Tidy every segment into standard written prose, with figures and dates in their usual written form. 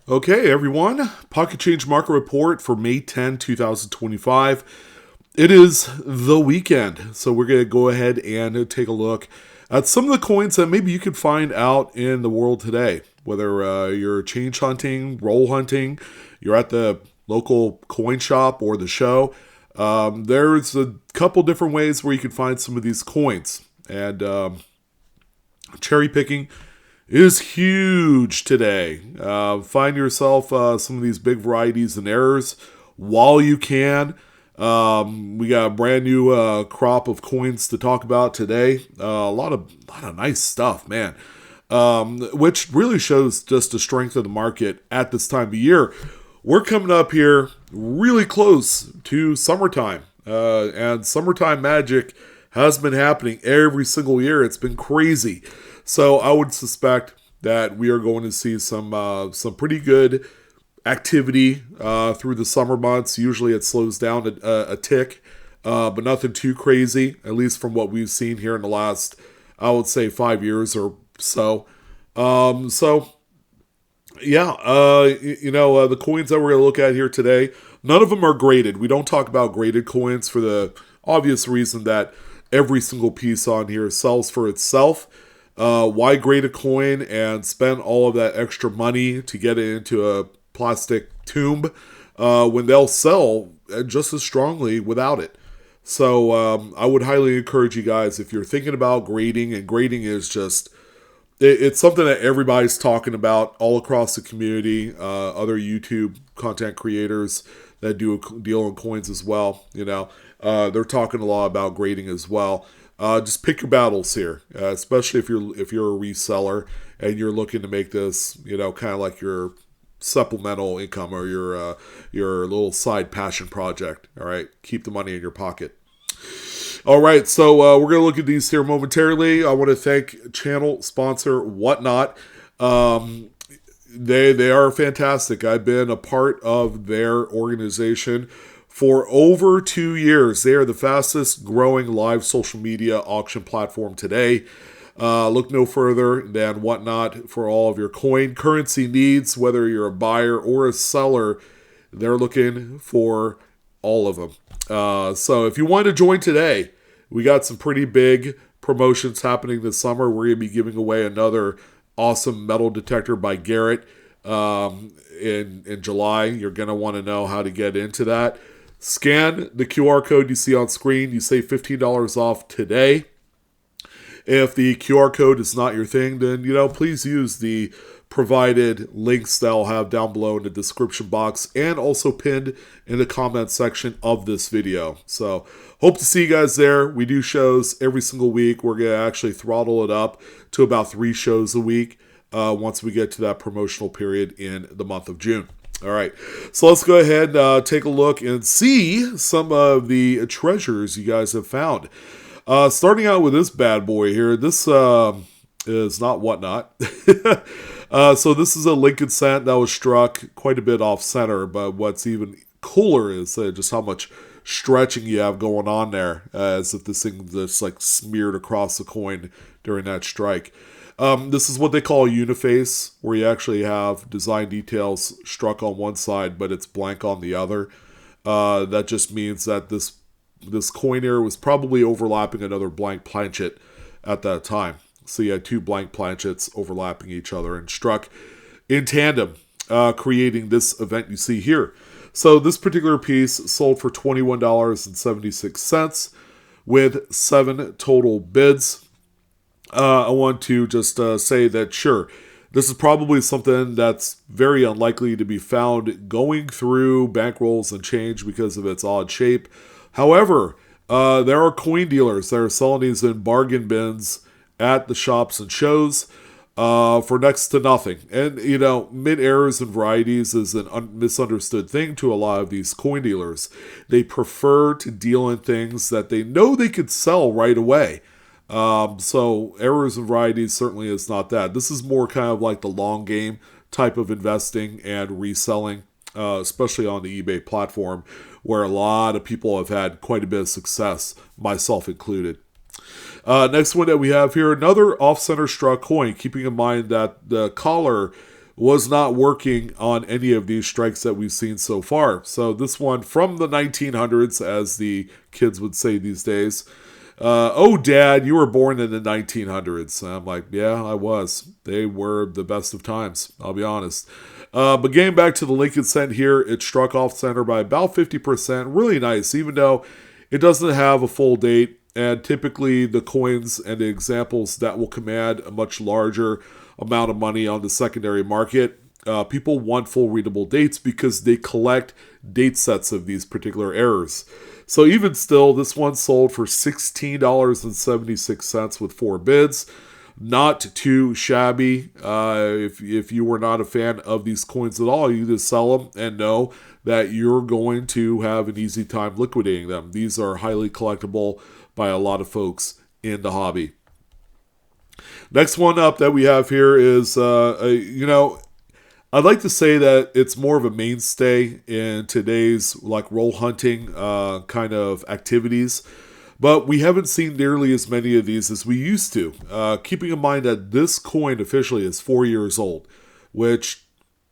Okay, everyone. Pocket Change Market Report for May 10, 2025. It is the weekend, so we're going to go ahead and take a look at some of the coins that maybe you could find out in the world today. Whether you're change hunting, roll hunting, you're at the local coin shop or the show, there's a couple different ways where you can find some of these coins. And cherry picking is huge today. Find yourself some of these big varieties and errors while you can. We got a brand new crop of coins to talk about today. A lot of nice stuff, man. Which really shows just the strength of the market at this time of year. We're coming up here really close to summertime, and summertime magic has been happening every single year. It's been crazy. So I would suspect that we are going to see some pretty good activity through the summer months. Usually it slows down a tick, but nothing too crazy, at least from what we've seen here in the last, I would say, 5 years or so. The coins that we're going to look at here today, none of them are graded. We don't talk about graded coins for the obvious reason that every single piece on here sells for itself. Why grade a coin and spend all of that extra money to get it into a plastic tomb when they'll sell just as strongly without it? So I would highly encourage you guys, if you're thinking about grading, and grading is just, it's something that everybody's talking about all across the community, other YouTube content creators that do a deal on coins as well, they're talking a lot about grading as well. Just pick your battles here, especially if you're a reseller and you're looking to make this, kind of like your supplemental income or your little side passion project. All right, keep the money in your pocket. All right, so we're going to look at these here momentarily. I want to thank channel sponsor Whatnot. They are fantastic. I've been a part of their organization for over 2 years. They are the fastest growing live social media auction platform today. Look no further than Whatnot for all of your coin currency needs, whether you're a buyer or a seller. They're looking for all of them. So if you want to join today, we got some pretty big promotions happening this summer. We're going to be giving away another awesome metal detector by Garrett in July. You're going to want to know how to get into that. Scan the QR code you see on screen. You save $15 off today. If the QR code is not your thing, then, please use the provided links that I'll have down below in the description box and also pinned in the comment section of this video. So hope to see you guys there. We do shows every single week. We're going to actually throttle it up to about 3 shows a week once we get to that promotional period in the month of June. All right, so let's go ahead and take a look and see some of the treasures you guys have found. Starting out with this bad boy here. This is not Whatnot. So this is a Lincoln cent that was struck quite a bit off center, but what's even cooler is just how much stretching you have going on there, as if this thing just like smeared across the coin during that strike. This is what they call a uniface, where you actually have design details struck on one side, but it's blank on the other. That just means that this coin here was probably overlapping another blank planchet at that time. So you had 2 blank planchets overlapping each other and struck in tandem, creating this event you see here. So this particular piece sold for $21.76 with 7 total bids. I want to just say that, sure, this is probably something that's very unlikely to be found going through bankrolls and change because of its odd shape. However, there are coin dealers that are selling these in bargain bins at the shops and shows for next to nothing. And, mid-errors and varieties is a misunderstood thing to a lot of these coin dealers. They prefer to deal in things that they know they could sell right away. So errors and varieties certainly is not that. This is more kind of like the long game type of investing and reselling, especially on the eBay platform, where a lot of people have had quite a bit of success, myself included. Next one that we have here, another off-center struck coin, keeping in mind that the collar was not working on any of these strikes that we've seen so far. So this one from the 1900s, as the kids would say these days. Oh, Dad, you were born in the 1900s. And I'm like, yeah, I was. They were the best of times, I'll be honest. But getting back to the Lincoln cent here, it struck off center by about 50%. Really nice, even though it doesn't have a full date. And typically the coins and the examples that will command a much larger amount of money on the secondary market, people want full readable dates because they collect date sets of these particular errors. So even still, this one sold for $16.76 with 4 bids. Not too shabby. If you were not a fan of these coins at all, you just sell them and know that you're going to have an easy time liquidating them. These are highly collectible by a lot of folks in the hobby. Next one up that we have here is, I'd like to say that it's more of a mainstay in today's like roll hunting kind of activities. But we haven't seen nearly as many of these as we used to. Keeping in mind that this coin officially is 4 years old, which,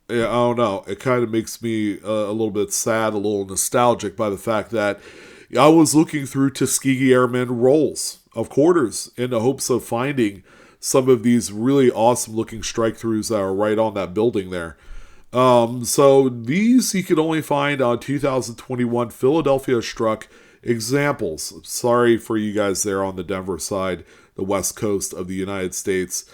I don't know, it kind of makes me a little bit sad, a little nostalgic by the fact that I was looking through Tuskegee Airmen rolls of quarters in the hopes of finding some of these really awesome looking strike throughs that are right on that building there. So these you could only find on 2021 Philadelphia struck examples. Sorry for you guys there on the Denver side, the west coast of the United States.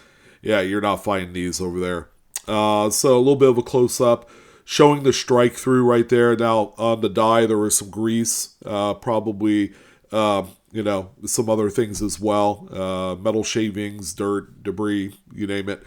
Yeah, you're not finding these over there. So a little bit of a close-up showing the strike through right there. Now on the die there was some grease, probably some other things as well, metal shavings, dirt, debris, you name it.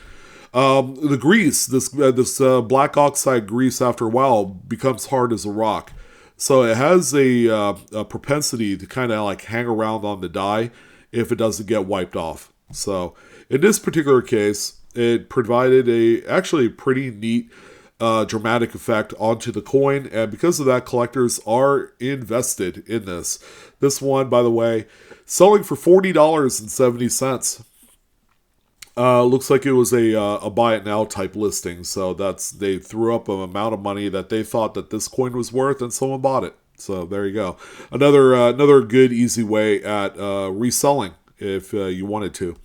The grease, this black oxide grease, after a while becomes hard as a rock. So it has a propensity to kind of like hang around on the die if it doesn't get wiped off. So in this particular case, it provided actually a pretty neat dramatic effect onto the coin, and because of that, collectors are invested in this. This one, by the way, selling for $40.70. Looks like it was a buy it now type listing. So they threw up an amount of money that they thought that this coin was worth, and someone bought it. So there you go. Another good easy way at reselling if you wanted to.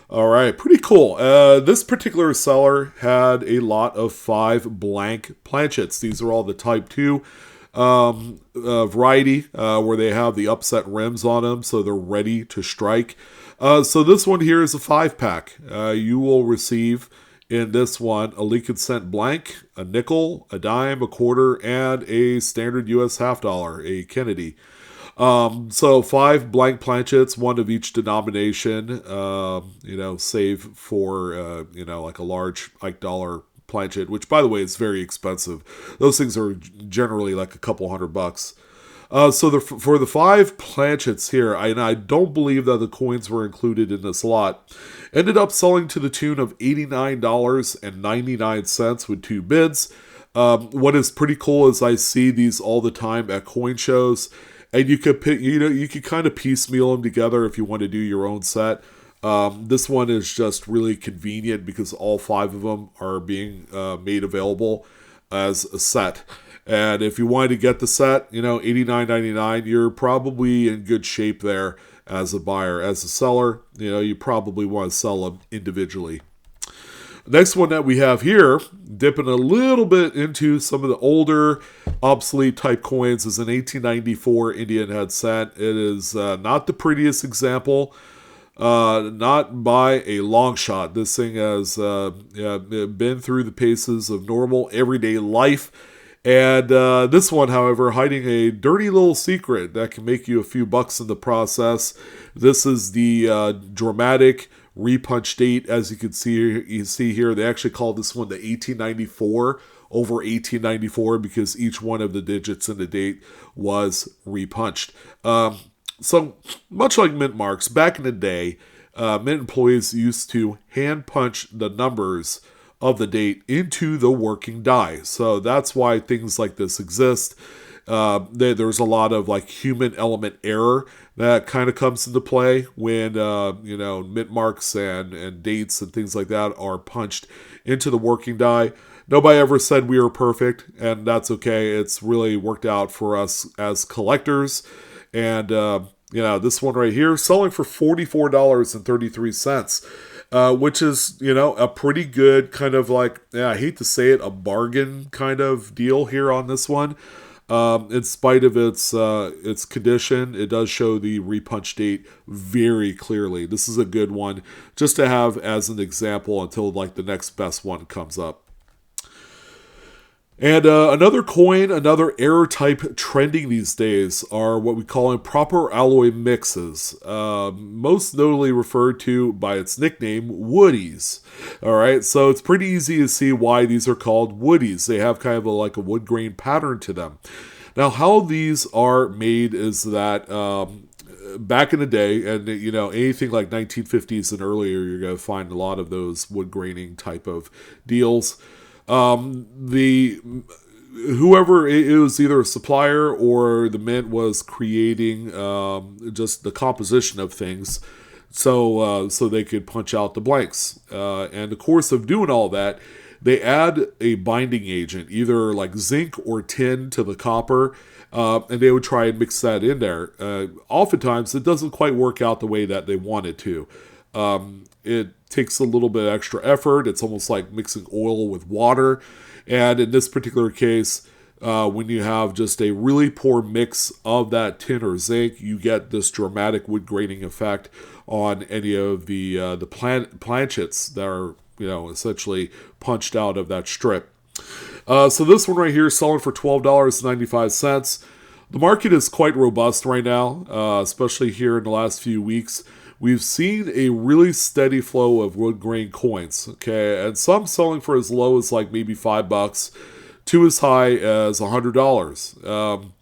All right, pretty cool. This particular seller had a lot of 5 blank planchets. These are all the Type 2 variety where they have the upset rims on them, so they're ready to strike. So this one here is a 5-pack. You will receive in this one a Lincoln cent blank, a nickel, a dime, a quarter, and a standard U.S. half dollar, a Kennedy. So 5 blank planchets, one of each denomination, save for, like a large Ike dollar planchet, which by the way is very expensive. Those things are generally like a couple $100. So for the 5 planchets here, and I don't believe that the coins were included in this lot, ended up selling to the tune of $89.99 with 2 bids. What is pretty cool is I see these all the time at coin shows. And you could kind of piecemeal them together if you want to do your own set. This one is just really convenient because all 5 of them are being made available as a set. And if you wanted to get the set, $89.99, you're probably in good shape there as a buyer. As a seller, you probably want to sell them individually. Next one that we have here, dipping a little bit into some of the older obsolete type coins, is an 1894 Indian head cent. It is not the prettiest example, not by a long shot. This thing has been through the paces of normal everyday life. And this one, however, hiding a dirty little secret that can make you a few bucks in the process. This is the dramatic repunch date. As you can see here, they actually call this one the 1894 over 1894 because each one of the digits in the date was repunched. So much like mint marks, back in the day, mint employees used to hand punch the numbers of the date into the working die. So that's why things like this exist. There's a lot of like human element error that kind of comes into play when mint marks and dates and things like that are punched into the working die. Nobody ever said we were perfect, and that's okay. It's really worked out for us as collectors. And this one right here, selling for $44.33, which is, a pretty good kind of like, I hate to say it, a bargain kind of deal here on this one. In spite of its condition, it does show the repunch date very clearly. This is a good one just to have as an example until like the next best one comes up. And another coin, another error type trending these days are what we call improper alloy mixes, most notably referred to by its nickname, woodies. All right, so it's pretty easy to see why these are called woodies. They have kind of like a wood grain pattern to them. Now, how these are made is that back in the day, and anything like 1950s and earlier, you're going to find a lot of those wood graining type of deals. Whoever it was, either a supplier or the mint was creating just the composition of things, so they could punch out the blanks. And in the course of doing all that, they add a binding agent, either like zinc or tin, to the copper, and they would try and mix that in there. Oftentimes, it doesn't quite work out the way that they want it to. It takes a little bit extra effort. It's almost like mixing oil with water. And in this particular case, when you have just a really poor mix of that tin or zinc, you get this dramatic wood graining effect on any of the planchets that are essentially punched out of that strip. So this one right here is selling for $12.95. The market is quite robust right now, especially here in the last few weeks. We've seen a really steady flow of wood grain coins, okay, and some selling for as low as like maybe $5 to as high as $100.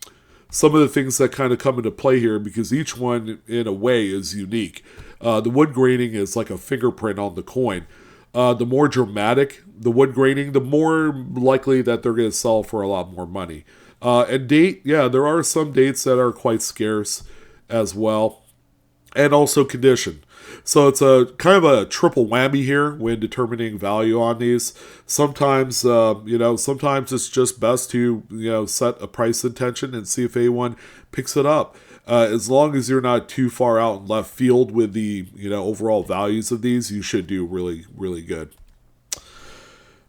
Some of the things that kind of come into play here, because each one in a way is unique. The wood graining is like a fingerprint on the coin. The more dramatic the wood graining, the more likely that they're going to sell for a lot more money. And date, yeah, there are some dates that are quite scarce as well. And also condition. So it's a kind of a triple whammy here when determining value on these. Sometimes, sometimes it's just best to, set a price intention and see if anyone picks it up. As long as you're not too far out in left field with the, overall values of these, you should do really, really good.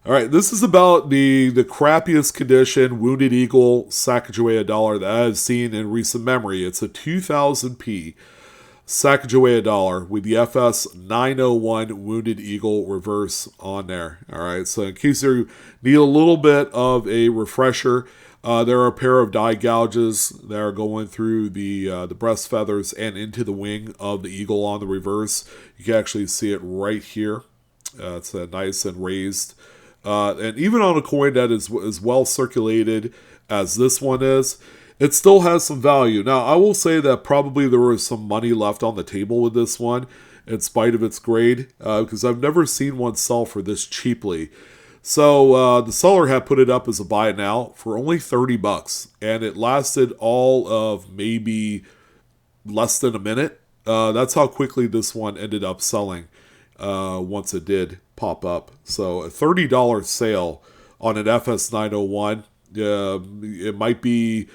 All right, this is about the crappiest condition Wounded Eagle Sacagawea dollar that I've seen in recent memory. It's a 2000p. Sacagawea dollar with the FS 901 Wounded Eagle reverse on there. All right, so in case you need a little bit of a refresher, there are a pair of die gouges that are going through the breast feathers and into the wing of the eagle on the reverse. You can actually see it right here. It's nice and raised. And even on a coin that is as well circulated as this one is, it still has some value. Now, I will say that probably there was some money left on the table with this one, in spite of its grade, because I've never seen one sell for this cheaply. So the seller had put it up as a buy it now for only $30, and it lasted all of maybe less than a minute. That's how quickly this one ended up selling once it did pop up. So a $30 sale on an FS 901, it might be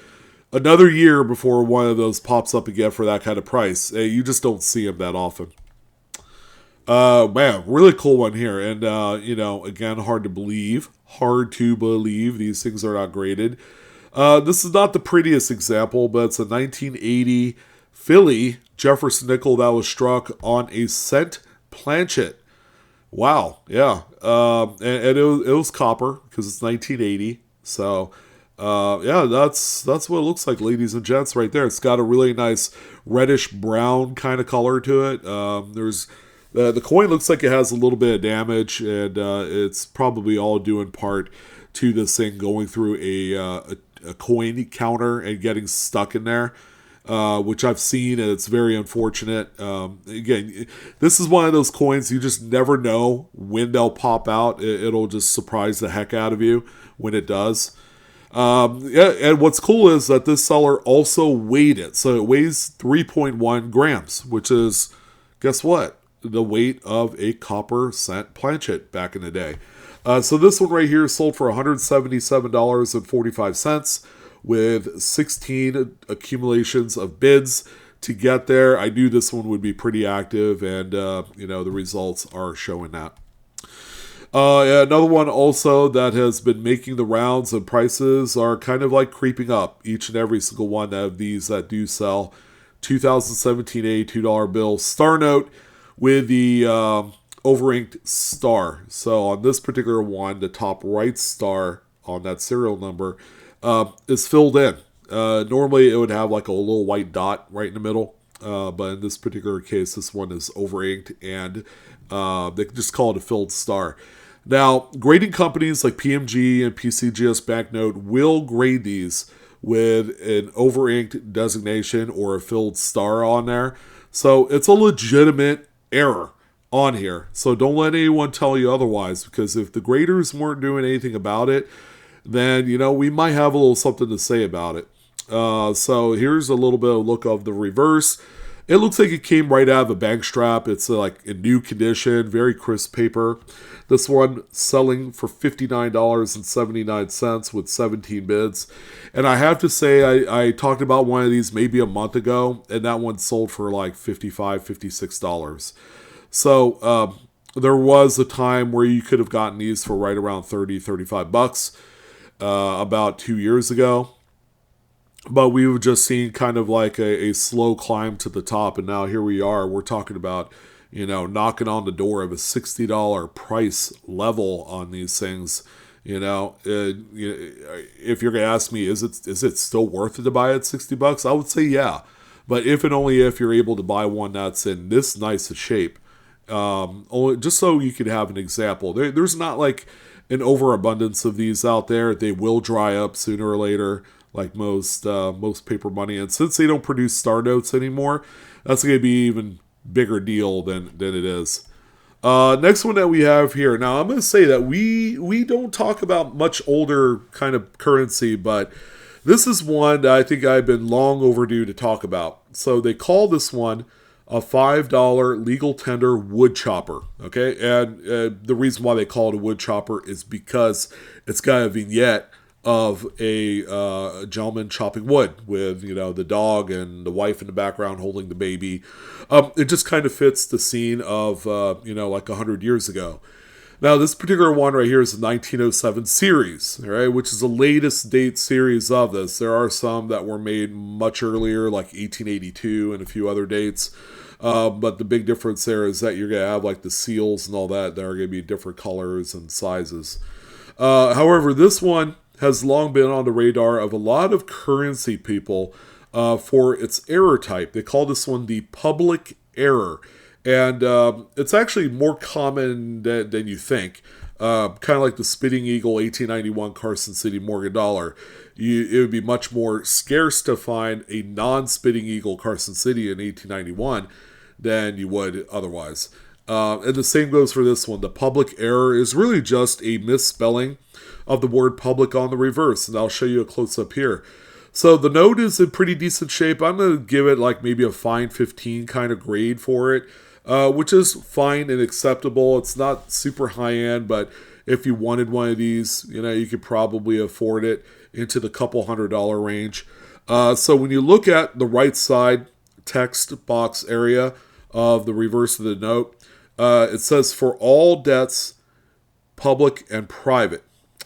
another year before one of those pops up again for that kind of price. You just don't see them that often. Man, really cool one here. And, again, hard to believe. These things are not graded. This is not the prettiest example, but it's a 1980 Philly Jefferson nickel that was struck on a cent planchet. Wow, yeah. And it was copper because it's 1980. So... that's what it looks like, ladies and gents, right there. It's got a really nice reddish brown kind of color to it. There's the coin looks like it has a little bit of damage, and it's probably all due in part to this thing going through a coin counter and getting stuck in there, which I've seen, and it's very unfortunate. Again, this is one of those coins you just never know when they'll pop out. It'll just surprise the heck out of you when it does. Yeah, and what's cool is that this seller also weighed it. So it weighs 3.1 grams, which is, guess what? The weight of a copper cent planchet back in the day. So this one right here sold for $177.45 with 16 accumulations of bids to get there. I knew this one would be pretty active, and the results are showing that. Another one also that has been making the rounds, and prices are kind of like creeping up. Each and every single one of these that do sell. 2017 $2 bill star note with the overinked star. So on this particular one, the top right star on that serial number is filled in. Normally it would have like a little white dot right in the middle. But in this particular case, this one is overinked, and they just call it a filled star. Now, grading companies like PMG and PCGS Banknote will grade these with an overinked designation or a filled star on there. So it's a legitimate error on here. So don't let anyone tell you otherwise, because if the graders weren't doing anything about it, then, we might have a little something to say about it. So here's a little bit of a look of the reverse. It looks like it came right out of a bank strap. It's like in new condition, very crisp paper. This one selling for $59.79 with 17 bids. And I have to say, I talked about one of these maybe a month ago, and that one sold for like $55, $56. So there was a time where you could have gotten these for right around $30, $35 about 2 years ago. But we were just seeing kind of like a slow climb to the top, and now here we are. We're talking about, knocking on the door of a $60 price level on these things. If you're gonna ask me, is it still worth it to buy at $60? I would say yeah, but if and only if you're able to buy one that's in this nice a shape. Only just so you could have an example. There's not like an overabundance of these out there. They will dry up sooner or later, like most paper money. And since they don't produce star notes anymore, that's going to be even bigger deal than it is. Next one that we have here. Now, I'm going to say that we don't talk about much older kind of currency, but this is one that I think I've been long overdue to talk about. So they call this one a $5 legal tender wood chopper. Okay, and the reason why they call it a wood chopper is because it's got a vignette of a gentleman chopping wood with, the dog and the wife in the background holding the baby. It just kind of fits the scene of, like 100 years ago. Now, this particular one right here is the 1907 series, right, which is the latest date series of this. There are some that were made much earlier, like 1882 and a few other dates. But the big difference there is that you're going to have like the seals and all that. There are going to be different colors and sizes. However, this one has long been on the radar of a lot of currency people for its error type. They call this one the public error. And it's actually more common than you think. Kind of like the Spitting Eagle 1891 Carson City Morgan dollar. It would be much more scarce to find a non-Spitting Eagle Carson City in 1891 than you would otherwise. And the same goes for this one. The public error is really just a misspelling of the word public on the reverse. And I'll show you a close-up here. So the note is in pretty decent shape. I'm going to give it like maybe a fine 15 kind of grade for it, which is fine and acceptable. It's not super high-end, but if you wanted one of these, you could probably afford it into the couple $100 range. So when you look at the right side text box area of the reverse of the note, it says for all debts, public and private.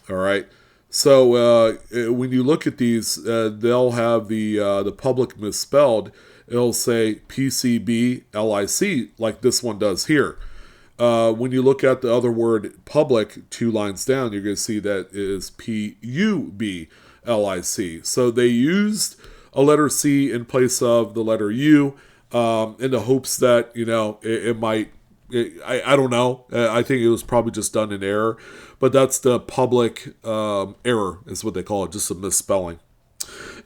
All right. So when you look at these, they'll have the public misspelled. It'll say PCB like this one does here. When you look at the other word public 2 lines down, you're going to see that it is PUBLIC. So they used a letter C in place of the letter U in the hopes that, it might. I don't know. I think it was probably just done in error. But that's the public error is what they call it, just a misspelling.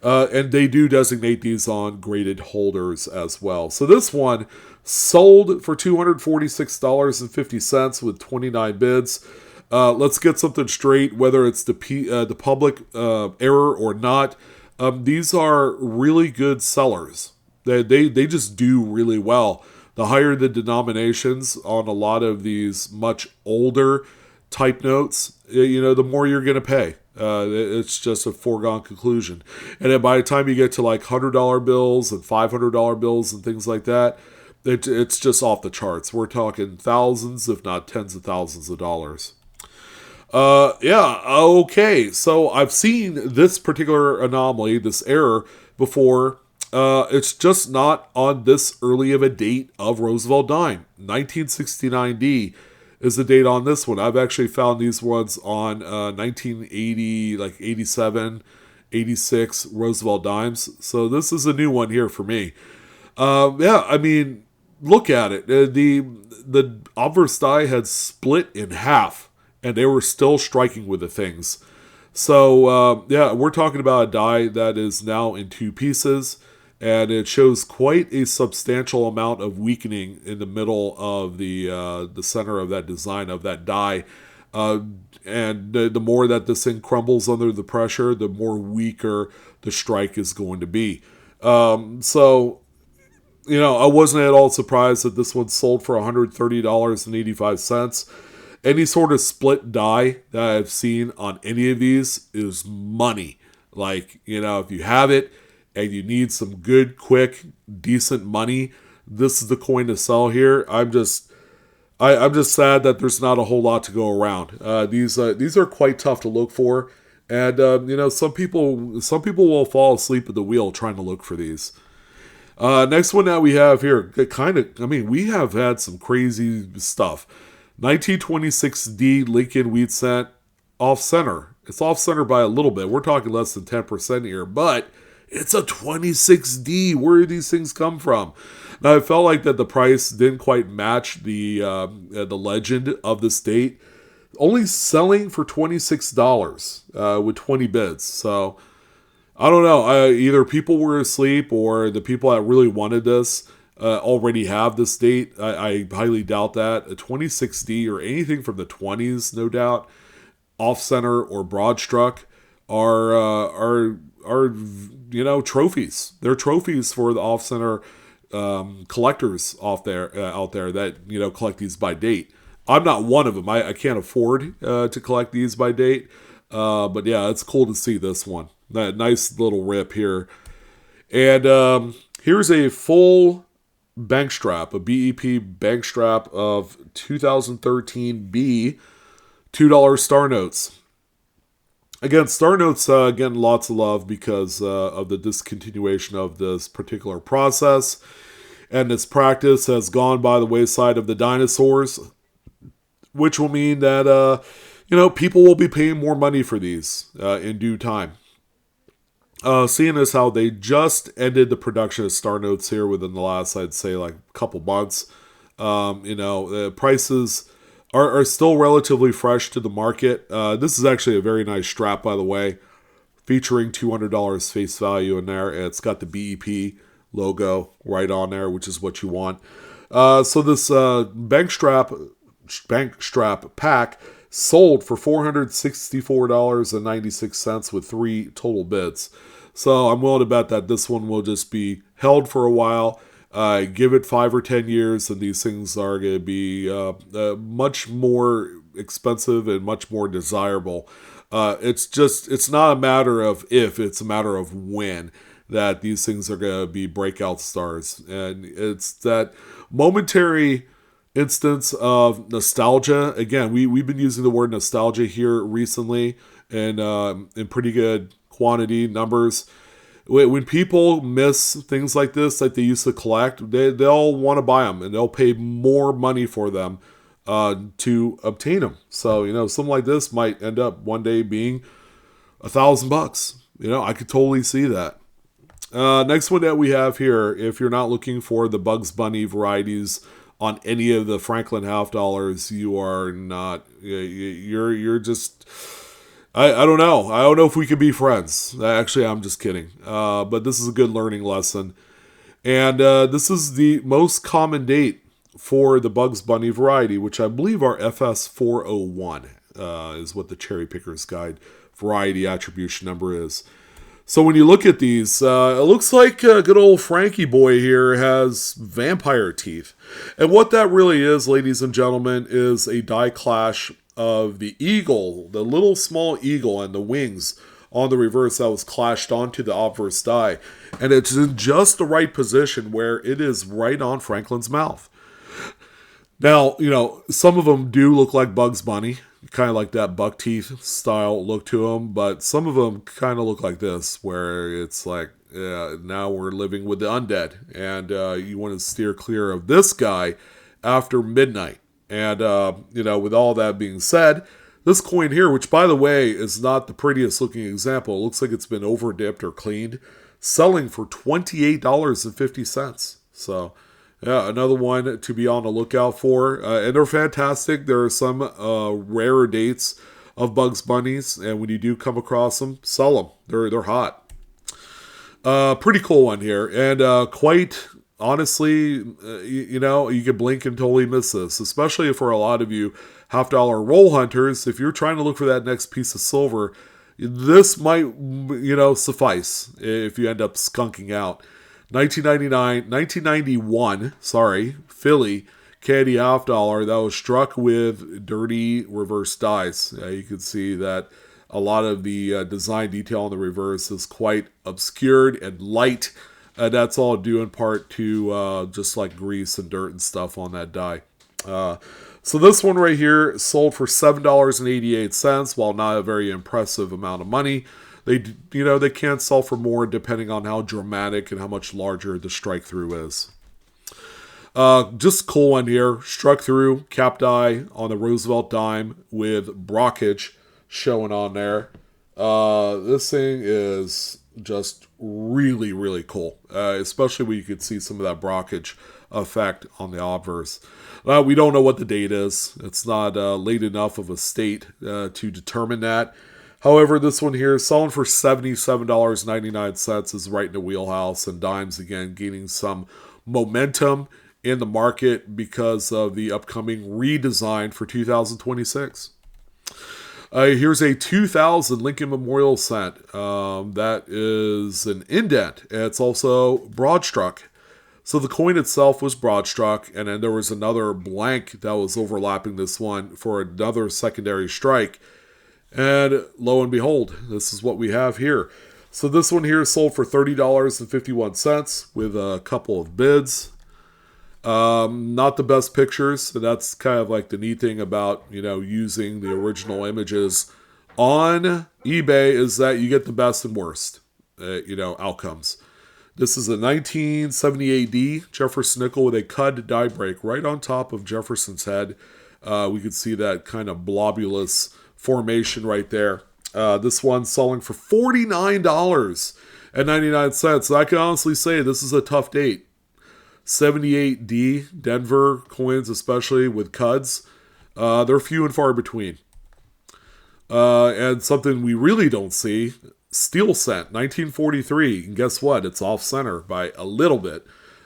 And they do designate these on graded holders as well. So this one sold for $246.50 with 29 bids. Let's get something straight, whether it's the public error or not. These are really good sellers. They just do really well. The higher the denominations on a lot of these much older type notes, the more you're going to pay. It's just a foregone conclusion. And then by the time you get to like $100 bills and $500 bills and things like that, it's just off the charts. We're talking thousands, if not tens of thousands of dollars. Yeah, okay. So I've seen this particular anomaly, this error, before. It's just not on this early of a date of Roosevelt dying. 1969D is the date on this one. I've actually found these ones on 1980, like 87, 86 Roosevelt dimes. So this is a new one here for me. Yeah, I mean, look at it. The obverse die had split in half, and they were still striking with the things. So, yeah, we're talking about a die that is now in two pieces, and it shows quite a substantial amount of weakening in the middle of the center of that design of that die. And the more that this thing crumbles under the pressure, the more weaker the strike is going to be. So, I wasn't at all surprised that this one sold for $130.85. Any sort of split die that I've seen on any of these is money. Like, if you have it and you need some good, quick, decent money, this is the coin to sell here. I'm just sad that there's not a whole lot to go around. These are quite tough to look for, and some people will fall asleep at the wheel trying to look for these. Next one that we have here, we have had some crazy stuff. 1926D Lincoln Wheat Cent off center. It's off center by a little bit. We're talking less than 10% here, but it's a 26D. Where do these things come from? Now, I felt like that the price didn't quite match the legend of the state. Only selling for $26 with 20 bids. So, I don't know. Either people were asleep or the people that really wanted this already have this date. I highly doubt that. A 26D or anything from the 20s, no doubt, off center or broad struck are trophies. They're trophies for the off center collectors out there that collect these by date. I'm not one of them. I can't afford to collect these by date. But yeah, it's cool to see this one. That nice little rip here. And here's a full bank strap, a BEP bank strap of 2013 B $2 star notes. Again, star notes getting lots of love because of the discontinuation of this particular process, and this practice has gone by the wayside of the dinosaurs, which will mean that people will be paying more money for these in due time. Seeing as how they just ended the production of star notes here within the last, I'd say, like couple months. The prices are still relatively fresh to the market. This is actually a very nice strap, by the way, featuring $200 face value in there. It's got the BEP logo right on there, which is what you want. So this bank strap pack sold for $464.96 with 3 total bids. So I'm willing to bet that this one will just be held for a while. Give it 5 or 10 years, and these things are going to be much more expensive and much more desirable. It's not a matter of if, it's a matter of when that these things are going to be breakout stars. And it's that momentary instance of nostalgia. Again, we've been using the word nostalgia here recently and in pretty good quantity numbers. When people miss things like this that they used to collect, they'll want to buy them and they'll pay more money for them to obtain them. So, something like this might end up one day being $1,000. I could totally see that. Next one that we have here, if you're not looking for the Bugs Bunny varieties on any of the Franklin half dollars, you are not. You're just. I don't know. I don't know if we could be friends. Actually, I'm just kidding. But this is a good learning lesson. And this is the most common date for the Bugs Bunny variety, which I believe are FS401. is what the Cherry Picker's Guide variety attribution number is. So when you look at these, it looks like good old Frankie boy here has vampire teeth. And what that really is, ladies and gentlemen, is a die clash of the eagle, the little small eagle and the wings on the reverse that was clashed onto the obverse die. And it's in just the right position where it is right on Franklin's mouth. Now, some of them do look like Bugs Bunny, kind of like that buck teeth style look to them, but some of them kind of look like this, where it's like, now we're living with the undead, and you want to steer clear of this guy after midnight. And, with all that being said, this coin here, which by the way is not the prettiest looking example, it looks like it's been over dipped or cleaned, selling for $28.50. So, yeah, another one to be on the lookout for. And they're fantastic. There are some rarer dates of Bugs Bunnies, and when you do come across them, sell them. They're hot. Pretty cool one here, and quite honestly, you could blink and totally miss this, especially for a lot of you $50 roll hunters. If you're trying to look for that next piece of silver, this might, suffice if you end up skunking out. 1991, Philly candy $50 that was struck with dirty reverse dies. You can see that a lot of the design detail on the reverse is quite obscured and light. That's all due in part to just like grease and dirt and stuff on that die. So this one right here sold for $7.88, while not a very impressive amount of money. They can sell for more depending on how dramatic and how much larger the strike through is. Just cool one here. Struck through, capped die on the Roosevelt dime with brockage showing on there. This thing is just really, really cool. Especially when you could see some of that brockage effect on the obverse. We don't know what the date is. It's not late enough of a state to determine that. However, this one here, selling for $77.99, is right in the wheelhouse, and dimes again gaining some momentum in the market because of the upcoming redesign for 2026. Here's a 2000 Lincoln Memorial cent. That is an indent. It's also broad struck. So the coin itself was broad struck, and then there was another blank that was overlapping this one for another secondary strike. And lo and behold, this is what we have here. So this one here sold for $30.51 with a couple of bids. Not the best pictures. And that's kind of like the neat thing about, using the original images on eBay is that you get the best and worst, outcomes. This is a 1978D Jefferson nickel with a cud die break right on top of Jefferson's head. We could see that kind of blobulous formation right there. This one's selling for $49.99. I can honestly say this is a tough date. 78D Denver coins, especially with cuds, they're few and far between. And something we really don't see, steel cent 1943. And guess what? It's off center by a little bit,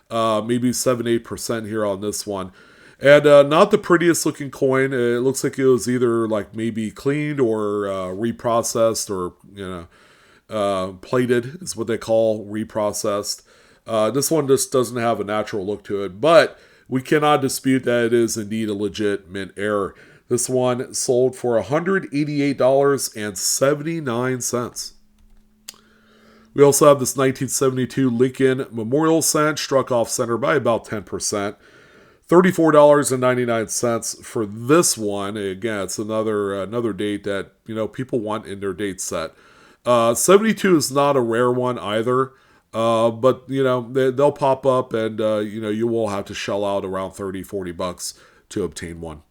maybe 7-8% here on this one. And not the prettiest looking coin. It looks like it was either like maybe cleaned or reprocessed, or plated is what they call reprocessed. This one just doesn't have a natural look to it, but we cannot dispute that it is indeed a legit mint error. This one sold for $188.79. We also have this 1972 Lincoln Memorial cent, struck off center by about 10%. $34.99 for this one. Again, it's another date that people want in their date set. 72 is not a rare one either, but they'll pop up, and you will have to shell out around $30-$40 to obtain one.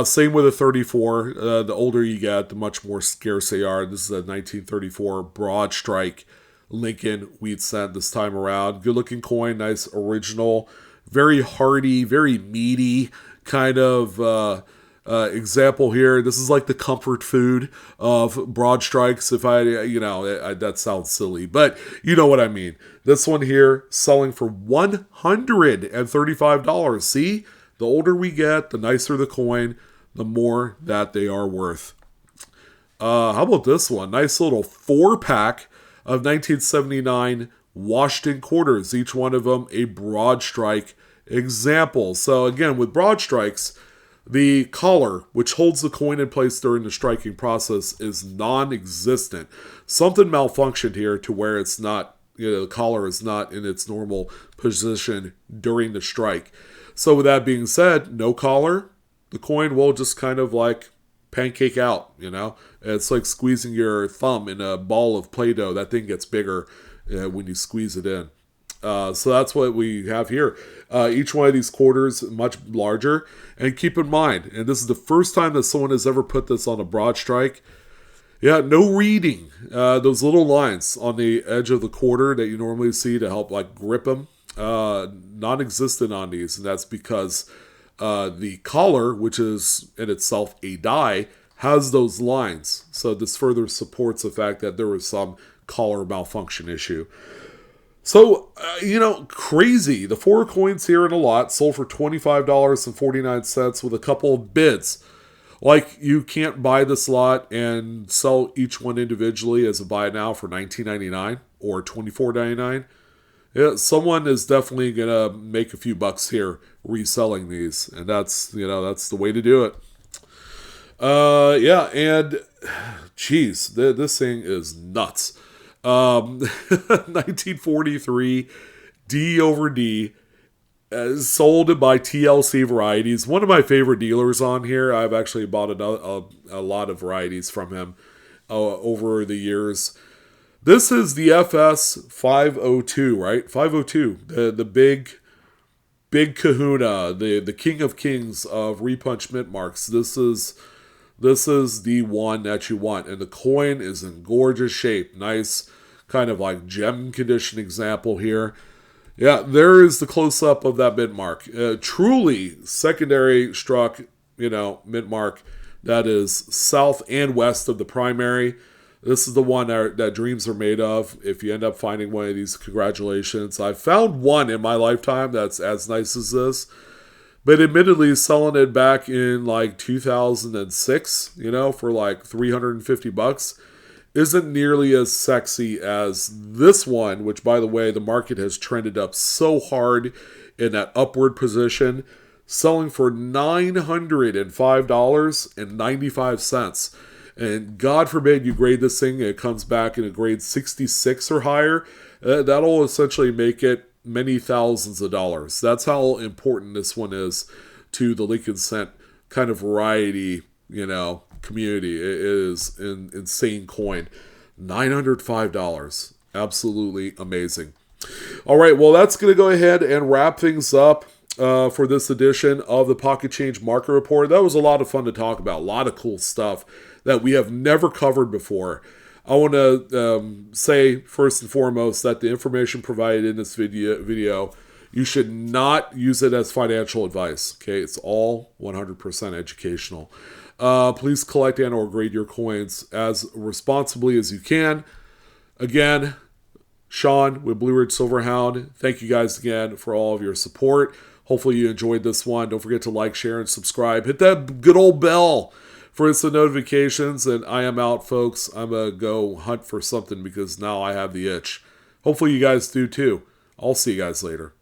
Same with a 34. The older you get, the much more scarce they are. This is a 1934 broad strike Lincoln wheat cent this time around. Good looking coin, nice original. Very hearty, very meaty kind of example here. This is like the comfort food of broad strikes. If that sounds silly, but you know what I mean. This one here selling for $135. See, the older we get, the nicer the coin, the more that they are worth. How about this one? Nice little 4-pack of 1979 Washington quarters. Each one of them a broad strike example. So again, with broad strikes, the collar, which holds the coin in place during the striking process, is non-existent. Something malfunctioned here to where it's not, the collar is not in its normal position during the strike. So with that being said, no collar, the coin will just kind of like pancake out, It's like squeezing your thumb in a ball of Play-Doh. That thing gets bigger when you squeeze it in. So that's what we have here. Each one of these quarters much larger. And keep in mind, and this is the first time that someone has ever put this on a broad strike. Yeah, no reading. Those little lines on the edge of the quarter that you normally see to help like grip them, non-existent on these. And that's because the collar, which is in itself a die, has those lines. So this further supports the fact that there was some collar malfunction issue. So, crazy. The 4 coins here in a lot sold for $25.49 with a couple of bids. Like, you can't buy this lot and sell each one individually as a buy now for $19.99 or $24.99. Yeah, someone is definitely going to make a few bucks here reselling these. And that's the way to do it. Geez, this thing is nuts. 1943 D over D, sold by TLC Varieties. One of my favorite dealers on here. I've actually bought a lot of varieties from him over the years. This is the FS 502, right? 502, the big kahuna, the king of kings of repunch mint marks. This is the one that you want. And the coin is in gorgeous shape. Nice kind of like gem condition example here. Yeah, there is the close-up of that mint mark. Truly secondary struck, mint mark that is south and west of the primary. This is the one that dreams are made of. If you end up finding one of these, congratulations. I've found one in my lifetime that's as nice as this. But admittedly, selling it back in like 2006, for like $350 isn't nearly as sexy as this one, which, by the way, the market has trended up so hard in that upward position, selling for $905.95. And God forbid you grade this thing, it comes back in a grade 66 or higher. That'll essentially make it many thousands of dollars. That's how important this one is to the Lincoln Cent kind of variety, community. It is an insane coin. $905. Absolutely amazing. All right, well, that's going to go ahead and wrap things up for this edition of the Pocket Change Market Report. That was a lot of fun to talk about. A lot of cool stuff that we have never covered before. I want to say, first and foremost, that the information provided in this video, you should not use it as financial advice. Okay, it's all 100% educational. Please collect and or grade your coins as responsibly as you can. Again, Sean with Blue Ridge Silverhound, thank you guys again for all of your support. Hopefully you enjoyed this one. Don't forget to like, share, and subscribe. Hit that good old bell for instant notifications. And I am out, folks. I'm going to go hunt for something because now I have the itch. Hopefully you guys do too. I'll see you guys later.